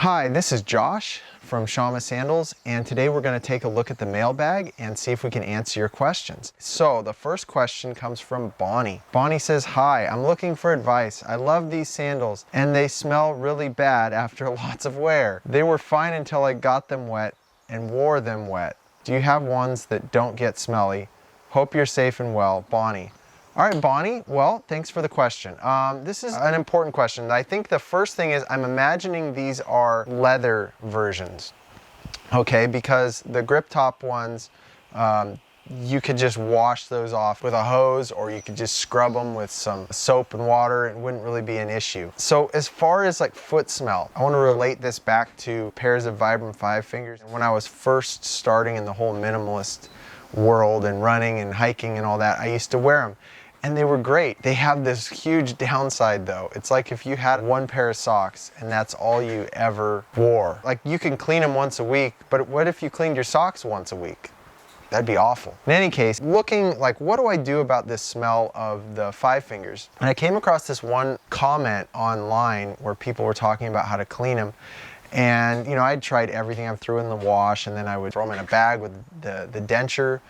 Hi, this is Josh from Shamma Sandals, and today we're going to take a look at the mailbag and see if we can answer your questions. So the first question comes from Bonnie. Bonnie says, "Hi, I'm looking for advice. I love these sandals and they smell really bad after lots of wear. They were fine until I got them wet and wore them wet. Do you have ones that don't get smelly? Hope you're safe and well, Bonnie." All right, Bonnie, well, thanks for the question. This is an important question. I think the first thing is I'm imagining these are leather versions, okay? Because the grip top ones, you could just wash those off with a hose, or you could just scrub them with some soap and water. It wouldn't really be an issue. So as far as like foot smell, I want to relate this back to pairs of Vibram 5 fingers. When I was first starting in the whole minimalist world and running and hiking and all that, I used to wear them. And they were great. They have this huge downside though. It's like if you had one pair of socks and that's all you ever wore. Like you can clean them once a week, but what if you cleaned your socks once a week? That'd be awful. In any case, looking like, what do I do about this smell of the 5 fingers? And I came across this one comment online where people were talking about how to clean them. And you know, I'd tried everything. I threw in the wash, and then I would throw them in a bag with the denture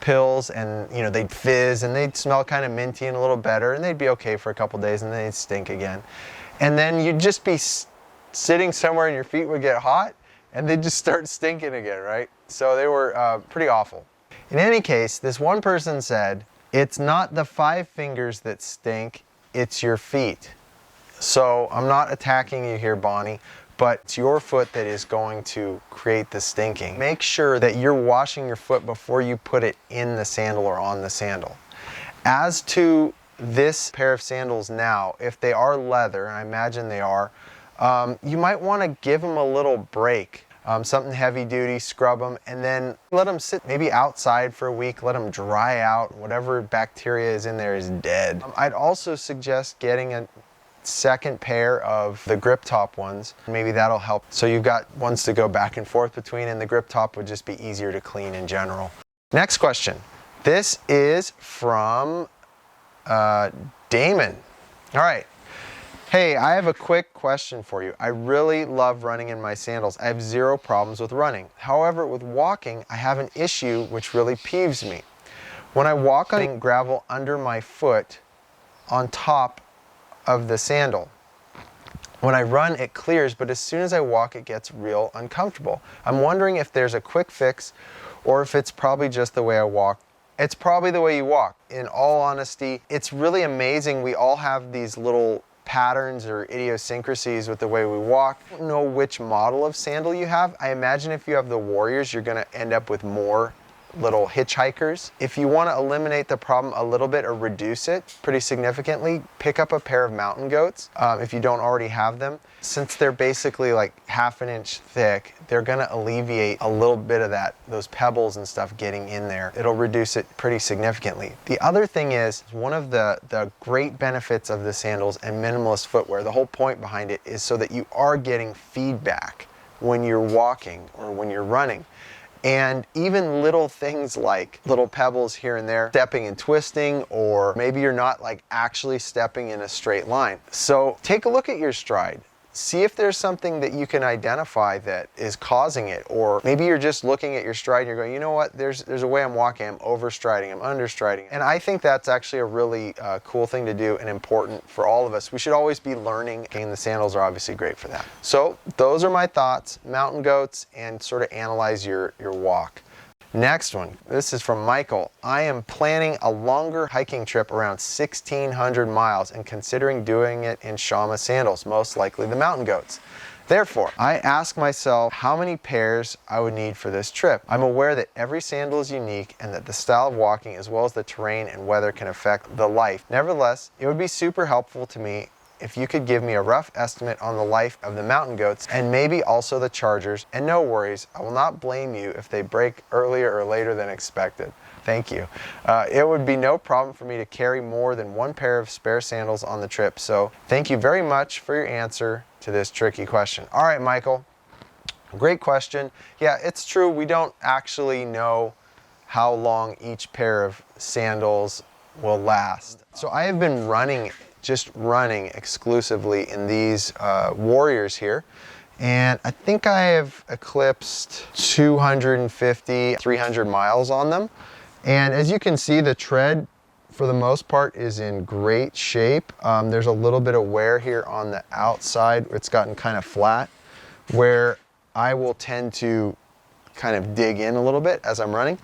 pills, and you know, they'd fizz and they'd smell kind of minty and a little better, and they'd be okay for a couple days, and then they'd stink again. And then you'd just be sitting somewhere and your feet would get hot and they'd just start stinking again, right? So they were pretty awful. In any case, this one person said, "It's not the 5 fingers that stink, it's your feet." So I'm not attacking you here, Bonnie, but it's your foot that is going to create the stinking. Make sure that you're washing your foot before you put it in the sandal or on the sandal. As to this pair of sandals now, if they are leather, and I imagine they are, you might want to give them a little break. Something heavy duty, scrub them, and then let them sit maybe outside for a week, let them dry out. Whatever bacteria is in there is dead. I'd also suggest getting a second pair of the grip top ones. Maybe that'll help. So you've got ones to go back and forth between, and the grip top would just be easier to clean in general. Next question. This is from Damon. All right. "Hey, I have a quick question for you. I really love running in my sandals. I have 0 problems with running. However, with walking, I have an issue which really peeves me. When I walk on gravel under my foot on top of the sandal. When I run, it clears, but as soon as I walk, it gets real uncomfortable. I'm wondering if there's a quick fix, or if it's probably just the way I walk." It's probably the way you walk. In all honesty, it's really amazing. We all have these little patterns or idiosyncrasies with the way we walk. I don't know which model of sandal you have. I imagine if you have the Warriors, you're going to end up with more little hitchhikers. If you want to eliminate the problem a little bit or reduce it pretty significantly, pick up a pair of mountain goats if you don't already have them. Since they're basically like ½ an inch thick, they're going to alleviate a little bit of those pebbles and stuff getting in there. It'll reduce it pretty significantly. The other thing is, one of the great benefits of the sandals and minimalist footwear, the whole point behind it is so that you are getting feedback when you're walking or when you're running. And even little things like little pebbles here and there, stepping and twisting, or maybe you're not like actually stepping in a straight line. So take a look at your stride. See if there's something that you can identify that is causing it, or maybe you're just looking at your stride and you're going, you know what, there's a way I'm walking, I'm overstriding, I'm understriding. And I think that's actually a really cool thing to do and important for all of us. We should always be learning, and the sandals are obviously great for that. So those are my thoughts, mountain goats, and sort of analyze your walk. Next one, this is from Michael. "I am planning a longer hiking trip around 1,600 miles and considering doing it in Shamma sandals, most likely the mountain goats. Therefore, I ask myself how many pairs I would need for this trip. I'm aware that every sandal is unique and that the style of walking as well as the terrain and weather can affect the life. Nevertheless, it would be super helpful to me if you could give me a rough estimate on the life of the mountain goats and maybe also the chargers, and no worries, I will not blame you if they break earlier or later than expected. Thank you. It would be no problem for me to carry more than 1 pair of spare sandals on the trip, so thank you very much for your answer to this tricky question." All right, Michael, great question. Yeah, it's true, we don't actually know how long each pair of sandals will last. So I have been running exclusively in these Warriors here, And I think I have eclipsed 250, 300 miles on them. And as you can see, the tread for the most part is in great shape. There's a little bit of wear here on the outside. It's gotten kind of flat, where I will tend to kind of dig in a little bit as I'm running.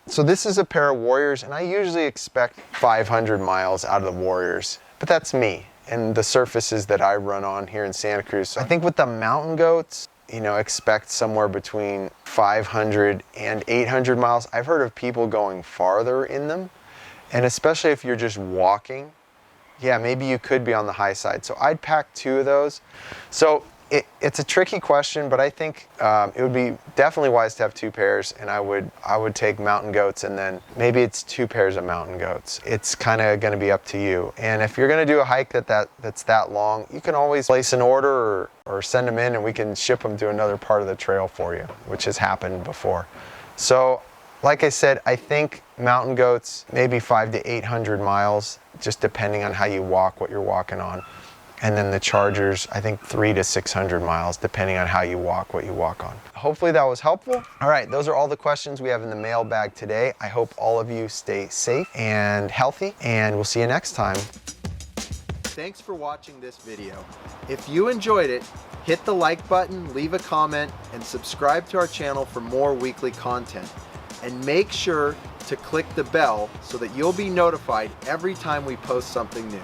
So this is a pair of Warriors, and I usually expect 500 miles out of the Warriors, but that's me and the surfaces that I run on here in Santa Cruz. So I think with the Mountain Goats, you know, expect somewhere between 500 and 800 miles. I've heard of people going farther in them, and especially if you're just walking, yeah, maybe you could be on the high side. So I'd pack 2 of those. So it's a tricky question, but I think it would be definitely wise to have 2 pairs, and I would take Mountain Goats, and then maybe it's 2 pairs of Mountain Goats. It's kind of going to be up to you. And if you're going to do a hike that's that long, you can always place an order or send them in, and we can ship them to another part of the trail for you, which has happened before. So like I said, I think Mountain Goats, maybe 500 to 800 miles, just depending on how you walk, what you're walking on. And then the Chargers, I think 300 to 600 miles, depending on how you walk, what you walk on. Hopefully that was helpful. All right, those are all the questions we have in the mailbag today. I hope all of you stay safe and healthy, and we'll see you next time. Thanks for watching this video. If you enjoyed it, hit the like button, leave a comment, and subscribe to our channel for more weekly content. And make sure to click the bell so that you'll be notified every time we post something new.